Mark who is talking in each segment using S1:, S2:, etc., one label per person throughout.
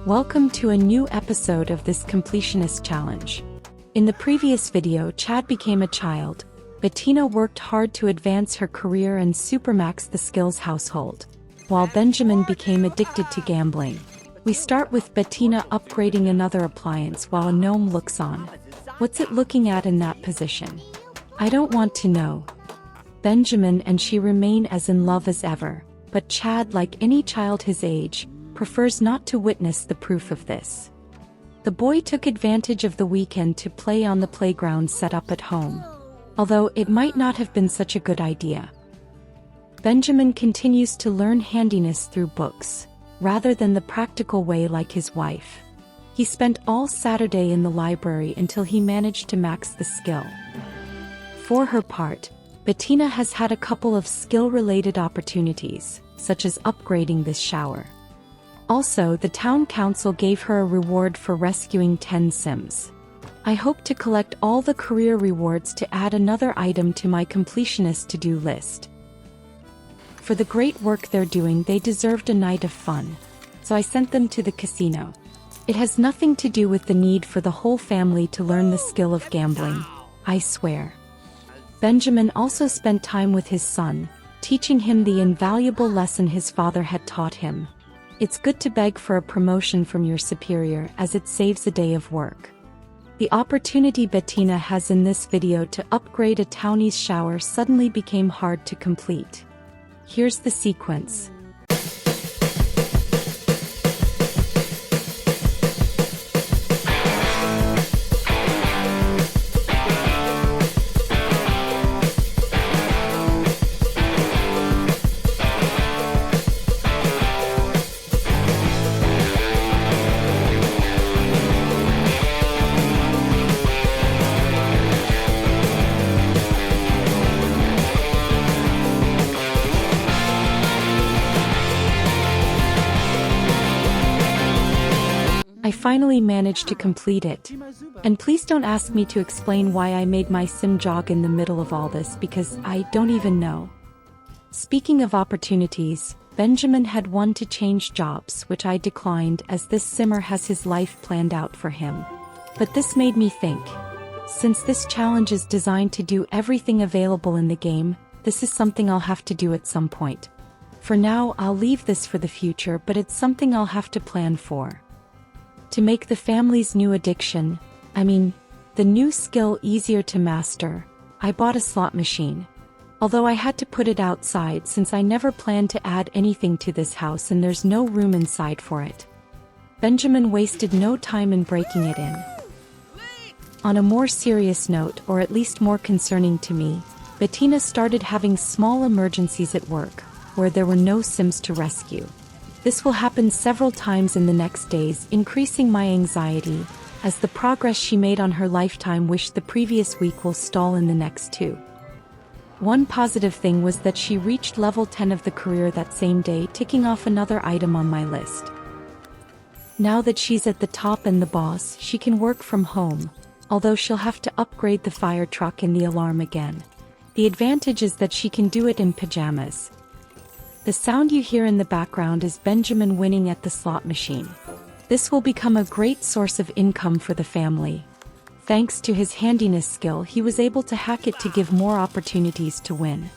S1: Welcome to a new episode of this Completionist challenge. In the previous video, Chad became a child. Bettina worked hard to advance her career and supermax the skills household, while Benjamin became addicted to gambling. We start with Bettina upgrading another appliance while a gnome looks on. What's it looking at in that position? I don't want to know. Benjamin and she remain as in love as ever, but Chad, like any child his age, prefers not to witness the proof of this. The boy took advantage of the weekend to play on the playground set up at home, although it might not have been such a good idea. Benjamin continues to learn handiness through books, rather than the practical way like his wife. He spent all Saturday in the library until he managed to max the skill. For her part, Bettina has had a couple of skill-related opportunities, such as upgrading this shower. Also, the town council gave her a reward for rescuing 10 Sims. I hope to collect all the career rewards to add another item to my completionist to-do list. For the great work they're doing, they deserved a night of fun, so I sent them to the casino. It has nothing to do with the need for the whole family to learn the skill of gambling, I swear. Benjamin also spent time with his son, teaching him the invaluable lesson his father had taught him. It's good to beg for a promotion from your superior, as it saves a day of work. The opportunity Bettina has in this video to upgrade a townie's shower suddenly became hard to complete. Here's the sequence. I finally managed to complete it. And please don't ask me to explain why I made my sim jog in the middle of all this, because I don't even know. Speaking of opportunities, Benjamin had one to change jobs, which I declined as this simmer has his life planned out for him. But this made me think. Since this challenge is designed to do everything available in the game, this is something I'll have to do at some point. For now, I'll leave this for the future, but it's something I'll have to plan for. To make the family's new addiction, the new skill easier to master, I bought a slot machine. Although I had to put it outside since I never planned to add anything to this house and there's no room inside for it. Benjamin wasted no time in breaking it in. On a more serious note, or at least more concerning to me, Bettina started having small emergencies at work, where there were no Sims to rescue. This will happen several times in the next days, increasing my anxiety, as the progress she made on her lifetime wish the previous week will stall in the next 2. One positive thing was that she reached level 10 of the career that same day, ticking off another item on my list. Now that she's at the top and the boss, she can work from home, although she'll have to upgrade the fire truck and the alarm again. The advantage is that she can do it in pajamas. The sound you hear in the background is Benjamin winning at the slot machine. This will become a great source of income for the family. Thanks to his handiness skill, he was able to hack it to give more opportunities to win.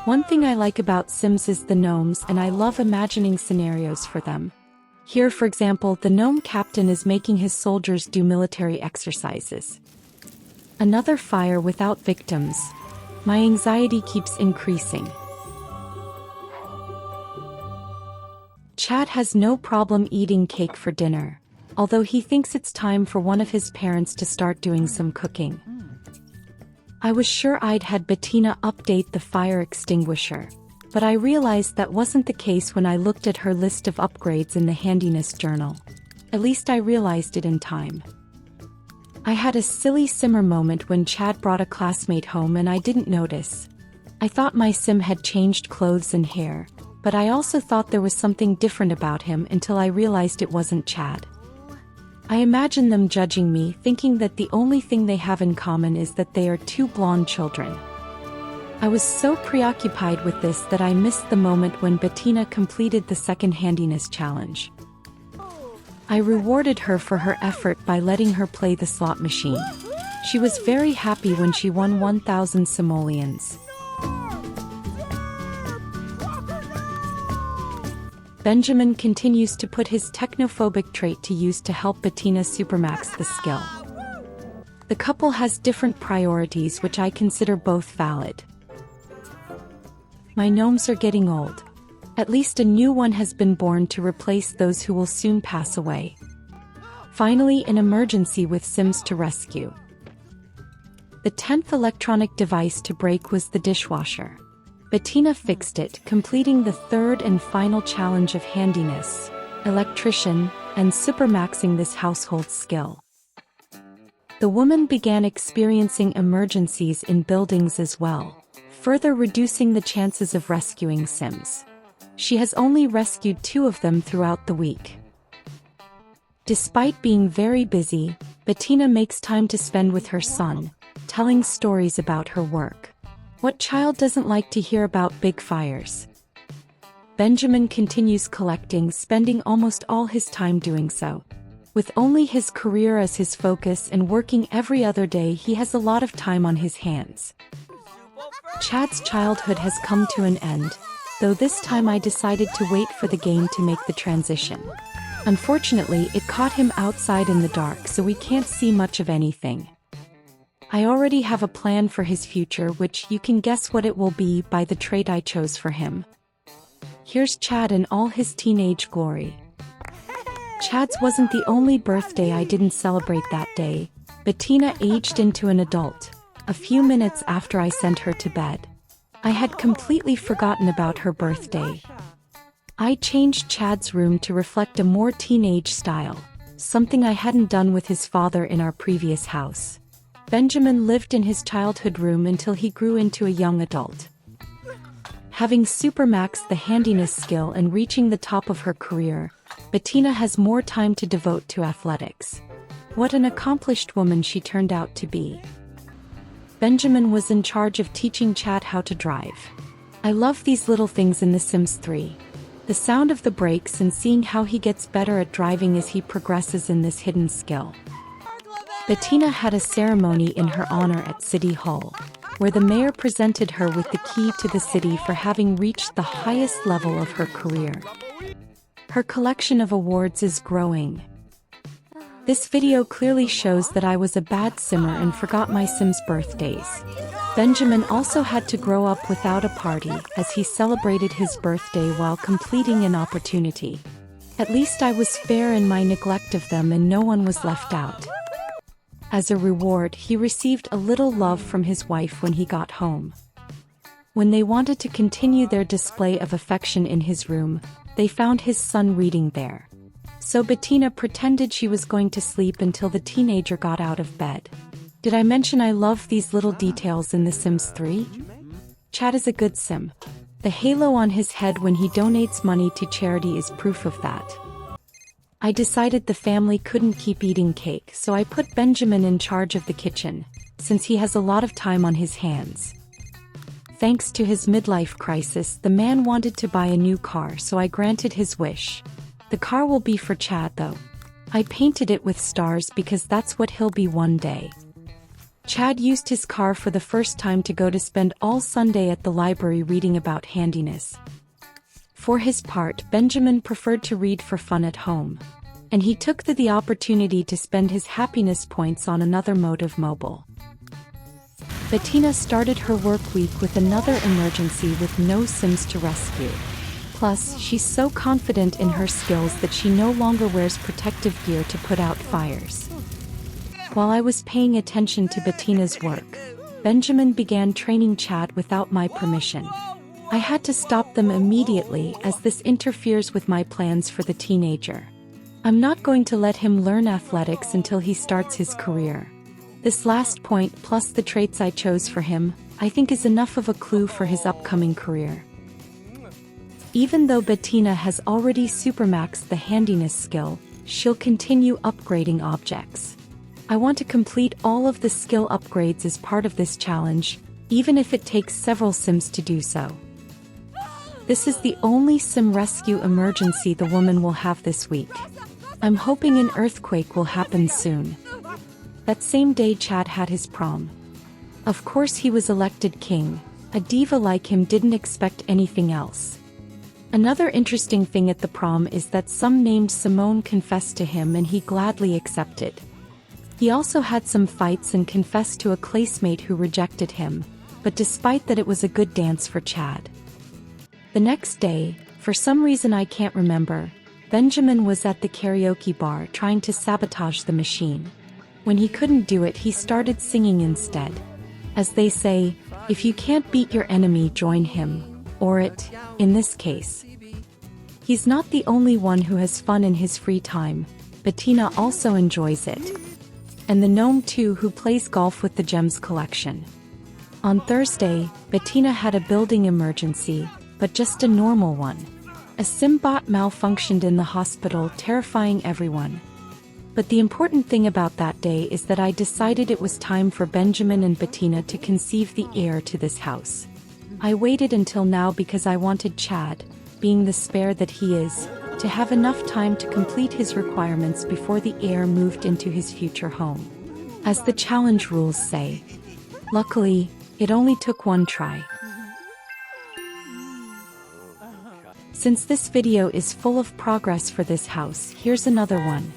S1: One thing I like about Sims is the gnomes, and I love imagining scenarios for them. Here, for example, the gnome captain is making his soldiers do military exercises. Another fire without victims. My anxiety keeps increasing. Chad has no problem eating cake for dinner, although he thinks it's time for one of his parents to start doing some cooking. I was sure I'd had Bettina update the fire extinguisher, but I realized that wasn't the case when I looked at her list of upgrades in the handiness journal. At least I realized it in time. I had a silly simmer moment when Chad brought a classmate home and I didn't notice. I thought my sim had changed clothes and hair, but I also thought there was something different about him until I realized it wasn't Chad. I imagine them judging me, thinking that the only thing they have in common is that they are 2 blonde children. I was so preoccupied with this that I missed the moment when Bettina completed the second handiness challenge. I rewarded her for her effort by letting her play the slot machine. She was very happy when she won 1,000 simoleons. Benjamin continues to put his technophobic trait to use to help Bettina supermax the skill. The couple has different priorities, which I consider both valid. My gnomes are getting old. At least a new one has been born to replace those who will soon pass away. Finally, an emergency with Sims to rescue. The 10th electronic device to break was the dishwasher. Bettina fixed it, completing the third and final challenge of handiness, electrician, and supermaxing this household skill. The woman began experiencing emergencies in buildings as well, further reducing the chances of rescuing Sims. She has only rescued 2 of them throughout the week. Despite being very busy, Bettina makes time to spend with her son, telling stories about her work. What child doesn't like to hear about big fires? Benjamin continues collecting, spending almost all his time doing so. With only his career as his focus and working every other day, he has a lot of time on his hands. Chad's childhood has come to an end, though this time I decided to wait for the game to make the transition. Unfortunately, it caught him outside in the dark, so we can't see much of anything. I already have a plan for his future, which you can guess what it will be by the trait I chose for him. Here's Chad in all his teenage glory. Chad's wasn't the only birthday I didn't celebrate that day. Bettina aged into an adult a few minutes after I sent her to bed. I had completely forgotten about her birthday. I changed Chad's room to reflect a more teenage style, something I hadn't done with his father in our previous house. Benjamin lived in his childhood room until he grew into a young adult. Having supermaxed the handiness skill and reaching the top of her career, Bettina has more time to devote to athletics. What an accomplished woman she turned out to be. Benjamin was in charge of teaching Chad how to drive. I love these little things in The Sims 3. The sound of the brakes and seeing how he gets better at driving as he progresses in this hidden skill. Bettina had a ceremony in her honor at City Hall, where the mayor presented her with the key to the city for having reached the highest level of her career. Her collection of awards is growing. This video clearly shows that I was a bad simmer and forgot my Sims' birthdays. Benjamin also had to grow up without a party as he celebrated his birthday while completing an opportunity. At least I was fair in my neglect of them and no one was left out. As a reward, he received a little love from his wife when he got home. When they wanted to continue their display of affection in his room, they found his son reading there. So Bettina pretended she was going to sleep until the teenager got out of bed. Did I mention I love these little details in The Sims 3? Chad is a good sim. The halo on his head when he donates money to charity is proof of that. I decided the family couldn't keep eating cake, so I put Benjamin in charge of the kitchen, since he has a lot of time on his hands. Thanks to his midlife crisis, the man wanted to buy a new car, so I granted his wish. The car will be for Chad though. I painted it with stars because that's what he'll be one day. Chad used his car for the first time to go to spend all Sunday at the library reading about handiness. For his part, Benjamin preferred to read for fun at home. And he took the opportunity to spend his happiness points on another mode of mobile. Bettina started her work week with another emergency with no Sims to rescue. Plus, she's so confident in her skills that she no longer wears protective gear to put out fires. While I was paying attention to Bettina's work, Benjamin began training Chad without my permission. I had to stop them immediately as this interferes with my plans for the teenager. I'm not going to let him learn athletics until he starts his career. This last point, plus the traits I chose for him, I think is enough of a clue for his upcoming career. Even though Bettina has already supermaxed the handiness skill, she'll continue upgrading objects. I want to complete all of the skill upgrades as part of this challenge, even if it takes several Sims to do so. This is the only Sim rescue emergency the woman will have this week. I'm hoping an earthquake will happen soon. That same day Chad had his prom. Of course he was elected king. A diva like him didn't expect anything else. Another interesting thing at the prom is that some named Simone confessed to him and he gladly accepted. He also had some fights and confessed to a classmate who rejected him, but despite that it was a good dance for Chad. The next day, for some reason I can't remember, Benjamin was at the karaoke bar trying to sabotage the machine. When he couldn't do it, he started singing instead. As they say, if you can't beat your enemy, join him, or it, in this case. He's not the only one who has fun in his free time. Bettina also enjoys it. And the gnome too, who plays golf with the gems collection. On Thursday, Bettina had a building emergency, but just a normal one. A SimBot malfunctioned in the hospital, terrifying everyone. But the important thing about that day is that I decided it was time for Benjamin and Bettina to conceive the heir to this house. I waited until now because I wanted Chad, being the spare that he is, to have enough time to complete his requirements before the heir moved into his future home. As the challenge rules say. Luckily, it only took one try. Since this video is full of progress for this house, here's another one.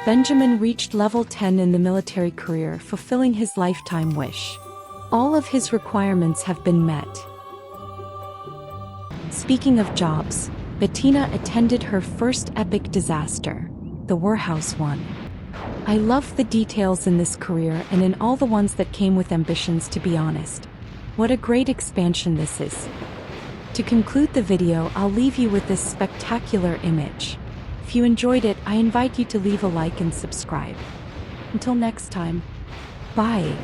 S1: Benjamin reached level 10 in the military career, fulfilling his lifetime wish. All of his requirements have been met. Speaking of jobs, Bettina attended her first epic disaster, the warehouse one. I love the details in this career and in all the ones that came with ambitions, to be honest. What a great expansion this is. To conclude the video, I'll leave you with this spectacular image. If you enjoyed it, I invite you to leave a like and subscribe. Until next time, bye.